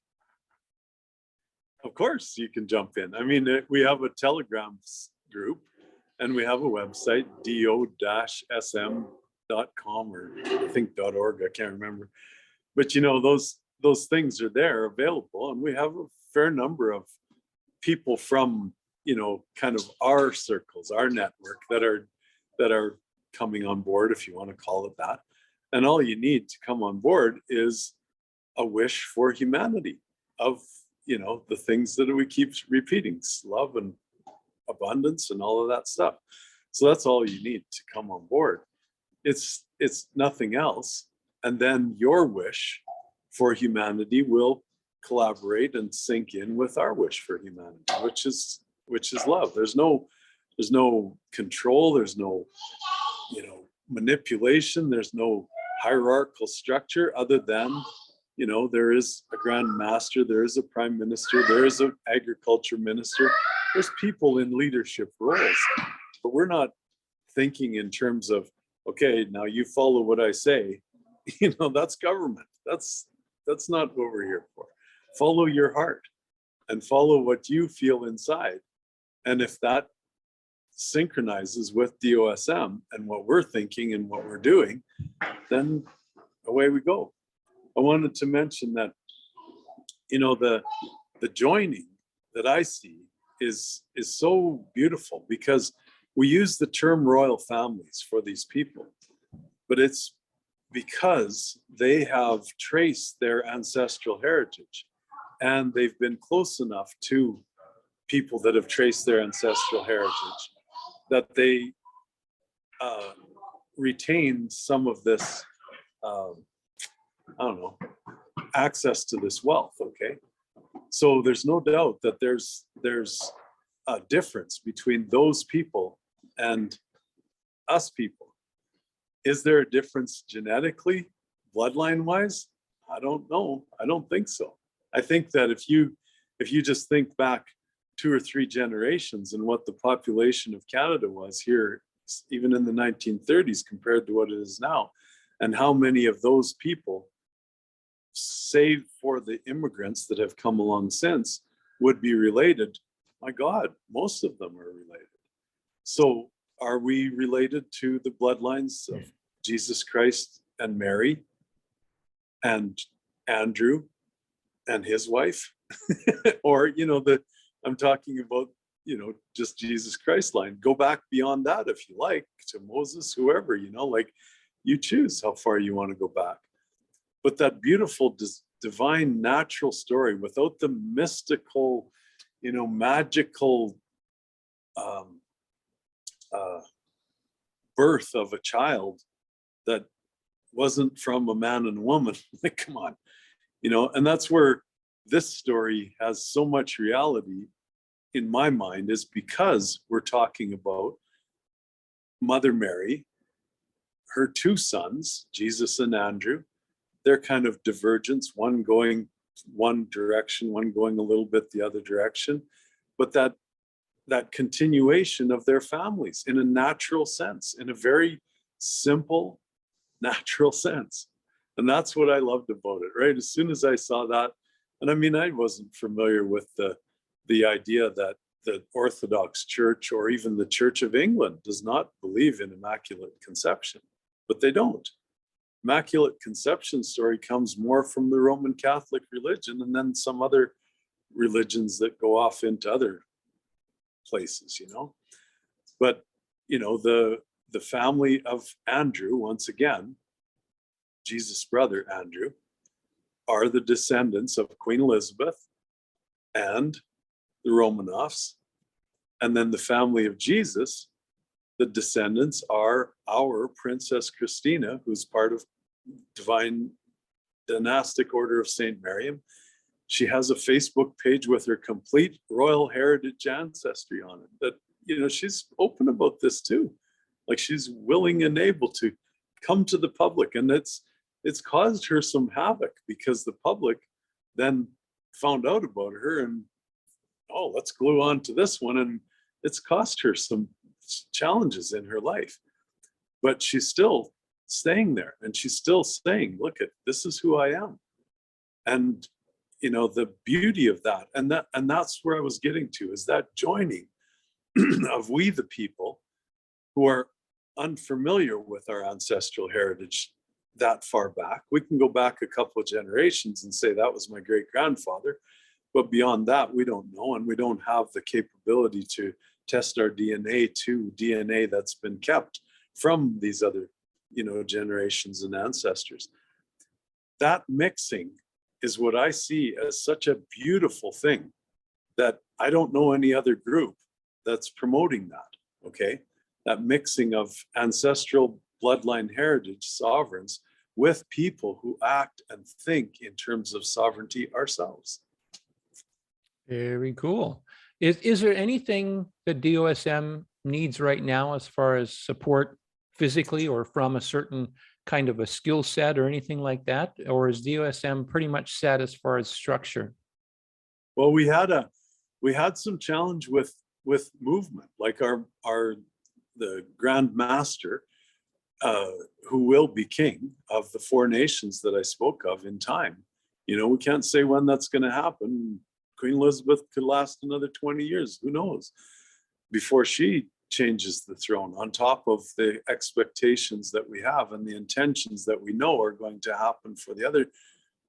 Of course you can jump in. I mean, we have a Telegram group and we have a website, do-sm.com, or I think .org, I can't remember. But you know, those things are there available, and we have a fair number of people from, you know, kind of our circles, our network that are coming on board, if you want to call it that. And all you need to come on board is a wish for humanity of, you know, the things that we keep repeating, love and abundance and all of that stuff. So that's all you need to come on board. It's nothing else. And then your wish for humanity will collaborate and sink in with our wish for humanity, which is love. There's no control, there's no, you know, manipulation, there's no hierarchical structure, other than, you know, there is a Grand Master, there is a Prime Minister, there is an Agriculture Minister, there's people in leadership roles. But we're not thinking in terms of, okay, now you follow what I say. You know, that's government. That's not what we're here for. Follow your heart and follow what you feel inside. And if that synchronizes with DOSM and what we're thinking and what we're doing, then away we go. I wanted to mention that, you know, the joining that I see is so beautiful, because we use the term royal families for these people, but it's because they have traced their ancestral heritage, and they've been close enough to people that have traced their ancestral heritage that they retain some of this, I don't know, access to this wealth. Okay, so there's no doubt that there's a difference between those people and us people. Is there a difference genetically, bloodline wise? I don't know. I don't think so. I think that if you just think back 2 or 3 generations and what the population of Canada was here even in the 1930s compared to what it is now, and how many of those people, save for the immigrants that have come along since, would be related. My God, most of them are related. So are we related to the bloodlines of Jesus Christ and Mary and Andrew and his wife? Or, I'm talking about, just Jesus Christ line. Go back beyond that if you like, to Moses, whoever, like you choose how far you want to go back. But that beautiful divine natural story without the mystical, magical birth of a child that wasn't from a man and a woman. Like, come on, and that's where this story has so much reality in my mind, is because we're talking about Mother Mary, her two sons, Jesus and Andrew, their kind of divergence, one going one direction, one going a little bit the other direction, but that continuation of their families in a natural sense, in a very simple, natural sense. And that's what I loved about it, right? As soon as I saw that, and I mean, I wasn't familiar with the idea that the Orthodox Church or even the Church of England does not believe in Immaculate Conception, but they don't. Immaculate Conception story comes more from the Roman Catholic religion, and then some other religions that go off into other places, But, the family of Andrew, once again, Jesus' brother Andrew, are the descendants of Queen Elizabeth and the Romanovs. And then the family of Jesus, the descendants are our Princess Christina, who's part of Divine Dynastic Order of St. Miriam. She has a Facebook page with her complete royal heritage ancestry on it. That, she's open about this too. Like, she's willing and able to come to the public. And it's caused her some havoc, because the public then found out about her and, oh, let's glue on to this one. And it's cost her some challenges in her life. But she's still staying there, and she's still saying, look, this is who I am. And the beauty of that, and that's where I was getting to, is that joining of we the people who are unfamiliar with our ancestral heritage that far back. We can go back a couple of generations and say that was my great grandfather, but beyond that, we don't know, and we don't have the capability to test our DNA to DNA that's been kept from these other, generations and ancestors. That mixing is what I see as such a beautiful thing, that I don't know any other group that's promoting that, okay? That mixing of ancestral bloodline heritage sovereigns with people who act and think in terms of sovereignty ourselves. Very cool. Is there anything that DOSM needs right now as far as support physically, or from a certain kind of a skill set or anything like that? Or is DOSM pretty much set as far as structure? Well, we had some challenge with movement, like the Grand Master, who will be king of the four nations that I spoke of in time. We can't say when that's going to happen. Queen Elizabeth could last another 20 years, who knows, before she changes the throne, on top of the expectations that we have and the intentions that we know are going to happen for the other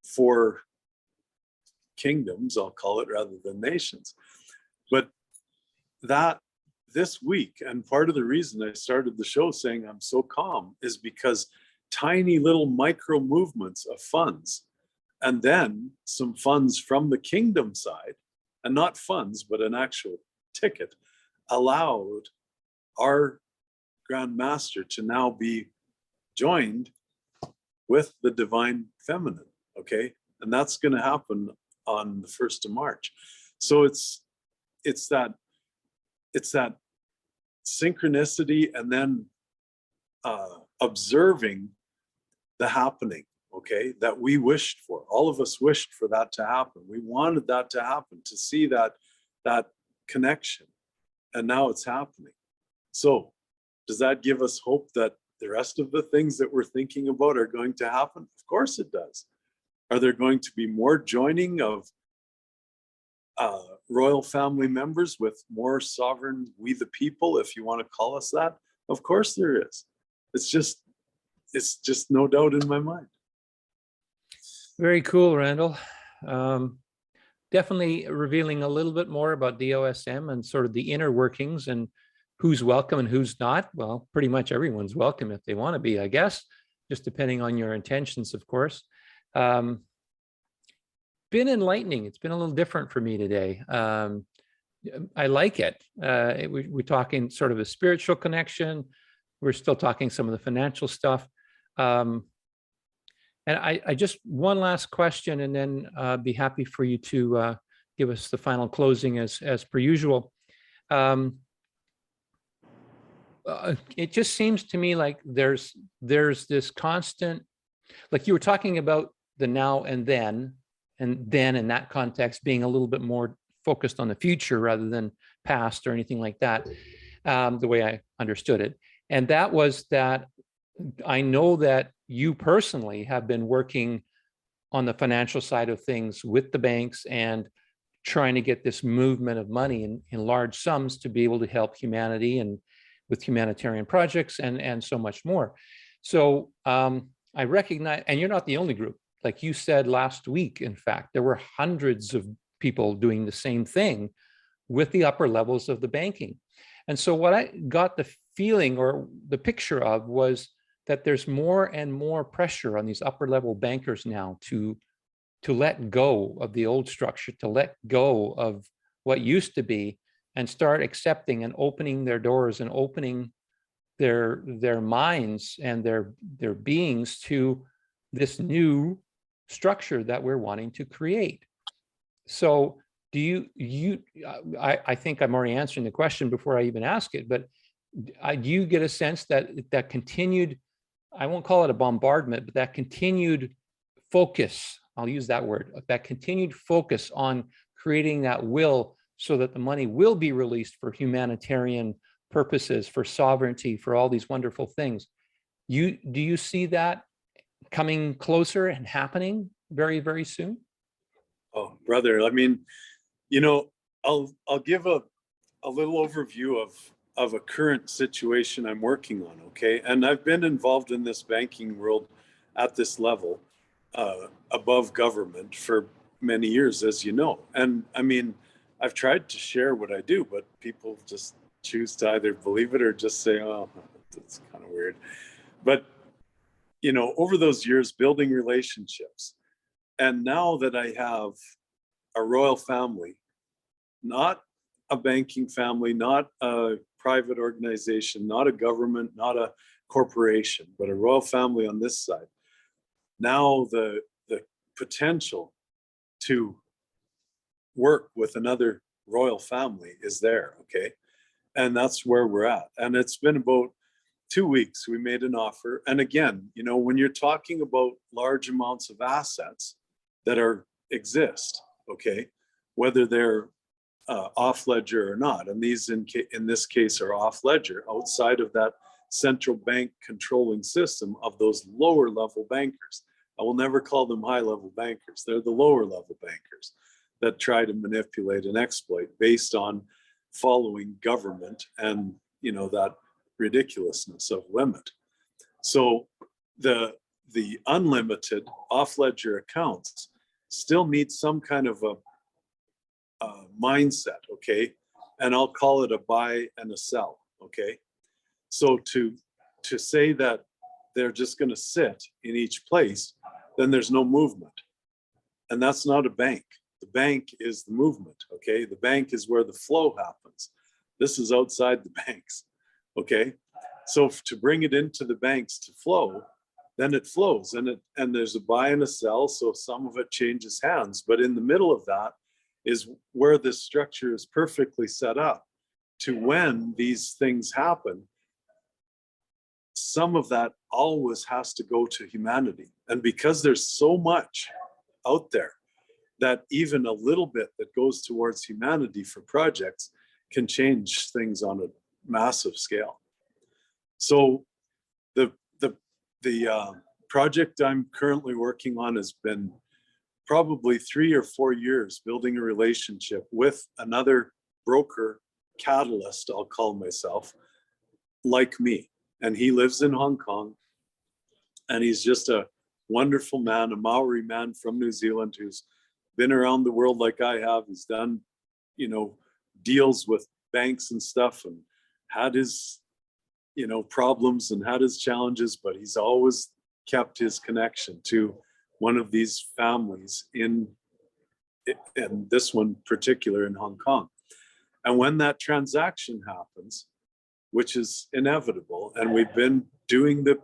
four kingdoms, I'll call it, rather than nations. But that this week, and part of the reason I started the show saying I'm so calm, is because tiny little micro movements of funds, and then some funds from the kingdom side, and not funds, but an actual ticket, allowed our Grand Master to now be joined with the Divine Feminine, okay? And that's going to happen on the 1st of March. So it's that synchronicity, and then observing the happening, okay, that we wished for. All of us wished for that to happen. We wanted that to happen, to see that connection, and now it's happening. So Does that give us hope that the rest of the things that we're thinking about are going to happen? Of course it does. Are there going to be more joining of royal family members with more sovereign, we the people, if you want to call us that? Of course there is. It's just no doubt in my mind. Very cool, Randall. Definitely revealing a little bit more about DOSM and sort of the inner workings and who's welcome and who's not. Well, pretty much everyone's welcome if they want to be, I guess, just depending on your intentions, of course. Been enlightening. It's been a little different for me today. I like it. We're talking sort of a spiritual connection. We're still talking some of the financial stuff. And I just, one last question, and then be happy for you to give us the final closing as per usual. It just seems to me like there's this constant, like you were talking about the now and then in that context being a little bit more focused on the future rather than past or anything like that, the way I understood it. And that was that I know that you personally have been working on the financial side of things with the banks and trying to get this movement of money in large sums to be able to help humanity and with humanitarian projects and so much more. So I recognize, and you're not the only group. Like you said last week, in fact, there were hundreds of people doing the same thing with the upper levels of the banking. And so what I got the feeling or the picture of was that there's more and more pressure on these upper level bankers now to let go of the old structure, to let go of what used to be and start accepting and opening their doors and opening their minds and their beings to this new structure that we're wanting to create. So do I think I'm already answering the question before I even ask it, but do you get a sense that continued, I won't call it a bombardment, but that continued focus, I'll use that word, that continued focus on creating that will so that the money will be released for humanitarian purposes, for sovereignty, for all these wonderful things. Do you see that coming closer and happening very, very soon? Oh, brother, I mean, I'll give a little overview of a current situation I'm working on, okay? And I've been involved in this banking world at this level, above government for many years, as you know. And I mean, I've tried to share what I do, but people just choose to either believe it or just say, oh, that's kind of weird. But, over those years, building relationships. And now that I have a royal family, not a banking family, not a private organization, not a government, not a corporation, but a royal family on this side. Now the potential to work with another royal family is there, okay? And that's where we're at. And it's been about 2 weeks, we made an offer. And again, when you're talking about large amounts of assets that exist, okay, whether they're off ledger or not, and these in this case are off ledger, outside of that central bank controlling system of those lower level bankers. I will never call them high level bankers. They're the lower level bankers that try to manipulate and exploit based on following government and that ridiculousness of limit. So the unlimited off ledger accounts still need some kind of a mindset, okay? And I'll call it a buy and a sell, okay? So to say that they're just going to sit in each place, then there's no movement. And that's not a bank. The bank is the movement, okay? The bank is where the flow happens. This is outside the banks, okay? So to bring it into the banks to flow, then it flows and there's a buy and a sell. So some of it changes hands, but in the middle of that is where this structure is perfectly set up to when these things happen. Some of that always has to go to humanity. And because there's so much out there that even a little bit that goes towards humanity for projects can change things on a massive scale. So the project I'm currently working on has been probably 3 or 4 years building a relationship with another broker catalyst, I'll call myself, like me. And he lives in Hong Kong. And he's just a wonderful man, a Maori man from New Zealand who's been around the world like I have. He's done, deals with banks and stuff and had his, problems and had his challenges, but he's always kept his connection to one of these families in this one particular in Hong Kong. And when that transaction happens, which is inevitable, and we've been doing the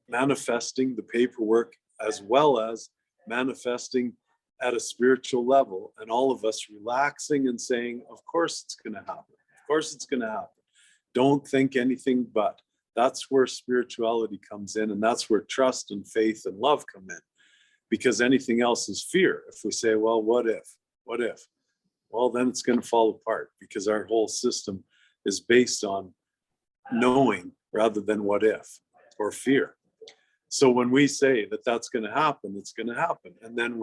manifesting the paperwork as well as manifesting at a spiritual level, and all of us relaxing and saying, of course it's going to happen. Of course it's going to happen. Don't think anything but. That's where spirituality comes in, and that's where trust and faith and love come in, because anything else is fear. If we say, well, what if? What if? Well, then it's going to fall apart, because our whole system is based on knowing rather than what if or fear. So when we say that that's going to happen, it's going to happen. And then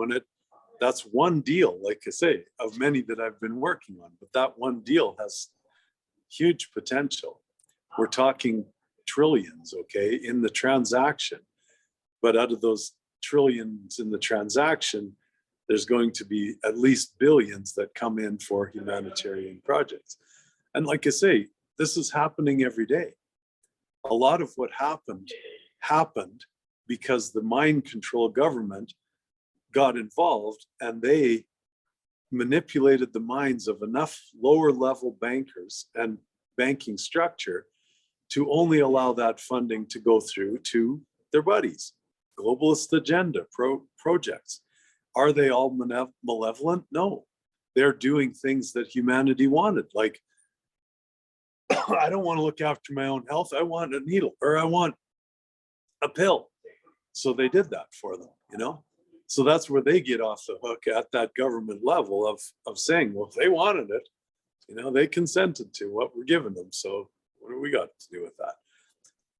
that's one deal, like I say, of many that I've been working on, but that one deal has huge potential. We're talking trillions, okay, in the transaction. But out of those trillions in the transaction, there's going to be at least billions that come in for humanitarian projects. And like I say, this is happening every day. A lot of what happened because the mind control government got involved, and they manipulated the minds of enough lower level bankers and banking structure to only allow that funding to go through to their buddies. Globalist agenda projects. Are they all malevolent? No. They're doing things that humanity wanted. Like, I don't want to look after my own health. I want a needle, or I want a pill. So they did that for them, So that's where they get off the hook at that government level of saying, well, if they wanted it, they consented to what we're giving them. So what do we got to do with that?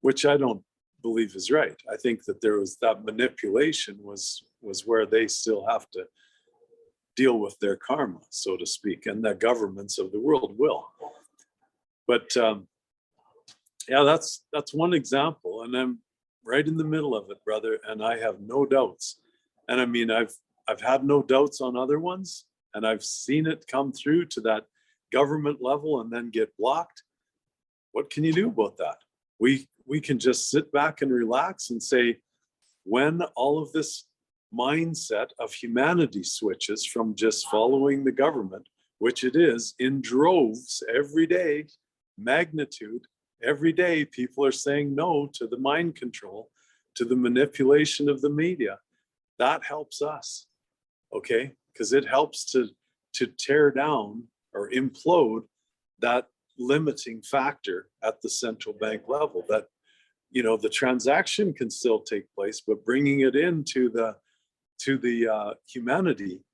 Which I don't believe is right. I think that there was that manipulation was where they still have to deal with their karma, so to speak, and the governments of the world will. But yeah, that's one example, and I'm right in the middle of it, brother, and I have no doubts. And I mean, I've had no doubts on other ones, and I've seen it come through to that government level and then get blocked. What can you do about that? We can just sit back and relax and say, when all of this mindset of humanity switches from just following the government, which it is in droves every day, magnitude, every day, people are saying no to the mind control, to the manipulation of the media. That helps us, okay? Because it helps to tear down or implode that limiting factor at the central bank level, that the transaction can still take place, but bringing it into the humanity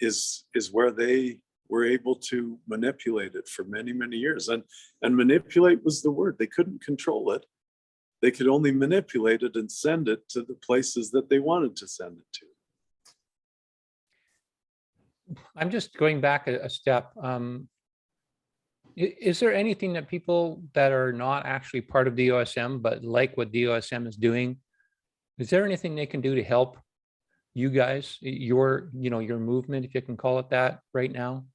is where they were able to manipulate it for many, many years. And manipulate was the word. They couldn't control it. They could only manipulate it and send it to the places that they wanted to send it to. I'm just going back a step. Is there anything that people that are not actually part of DOSM, but like what DOSM is doing, is there anything they can do to help you guys, your movement, if you can call it that, right now?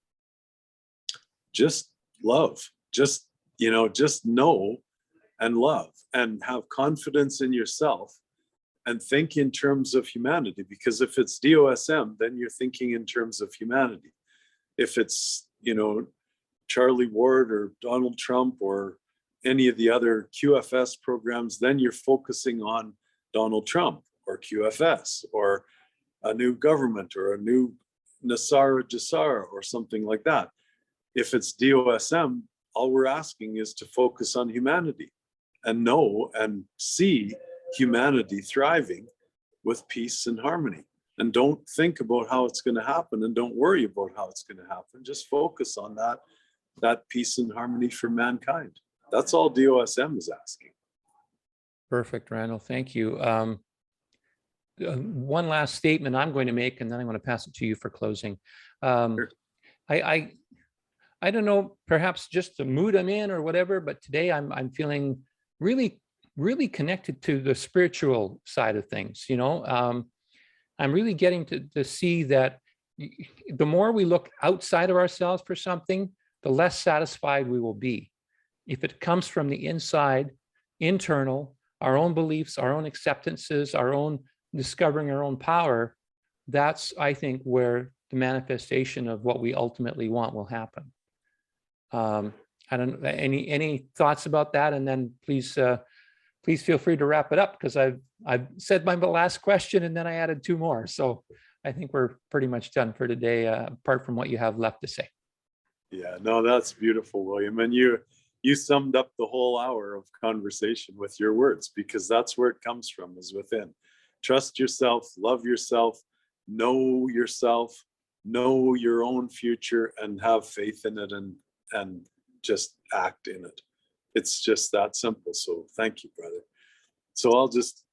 Just love, just know and love, and have confidence in yourself, and think in terms of humanity. Because if it's DOSM, then you're thinking in terms of humanity. If it's, Charlie Ward or Donald Trump or any of the other QFS programs, then you're focusing on Donald Trump or QFS or a new government or a new Nasara Jassara or something like that. If it's DOSM, all we're asking is to focus on humanity and know and see humanity thriving with peace and harmony. And don't think about how it's going to happen, and don't worry about how it's going to happen. Just focus on that peace and harmony for mankind. That's all DOSM is asking. Perfect, Randall. Thank you. One last statement I'm going to make, and then I'm going to pass it to you for closing. Sure. I don't know, perhaps just the mood I'm in or whatever, but today I'm feeling really, really connected to the spiritual side of things. I'm really getting to see that the more we look outside of ourselves for something, the less satisfied we will be. If it comes from the inside, internal, our own beliefs, our own acceptances, our own discovering our own power, that's, I think, where the manifestation of what we ultimately want will happen. I don't know, any thoughts about that? And then please feel free to wrap it up, because I've said my last question and then I added two more. So I think we're pretty much done for today, apart from what you have left to say. Yeah, no, that's beautiful, William. And you summed up the whole hour of conversation with your words, because that's where it comes from, is within. Trust yourself, love yourself, know your own future, and have faith in it, and just act in it. It's just that simple. So thank you, brother. So I'll just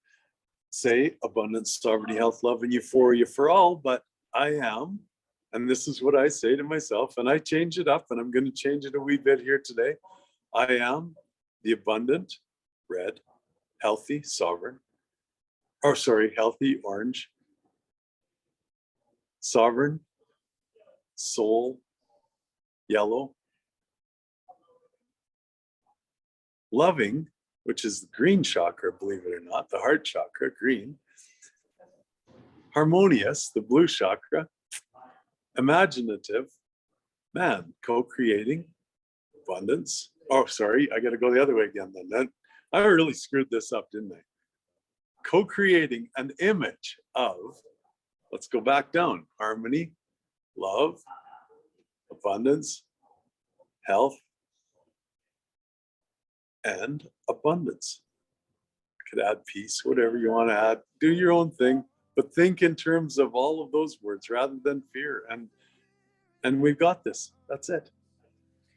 say abundance, sovereignty, health, love, and euphoria for all. But I am, and this is what I say to myself, and I change it up, and I'm going to change it a wee bit here today. I am the abundant, red, healthy, healthy, orange, sovereign, soul, yellow, loving, which is the green chakra, believe it or not, the heart chakra, green, harmonious, the blue chakra, imaginative, man, co-creating, abundance. Oh, sorry, I got to go the other way again then. I really screwed this up, didn't I? Co-creating an image of, let's go back down, harmony, love, abundance, health, and abundance. I could add peace, whatever you want to add. Do your own thing, but think in terms of all of those words rather than fear. And we've got this. That's it.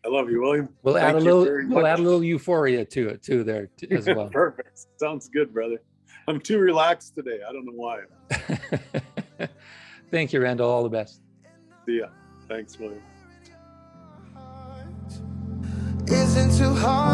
I love you, William. We'll add a Much. little euphoria to it too there as well. Perfect. Sounds good, brother. I'm too relaxed today. I don't know why. Thank you, Randall. All the best. See ya. Thanks, William. Isn't too hard.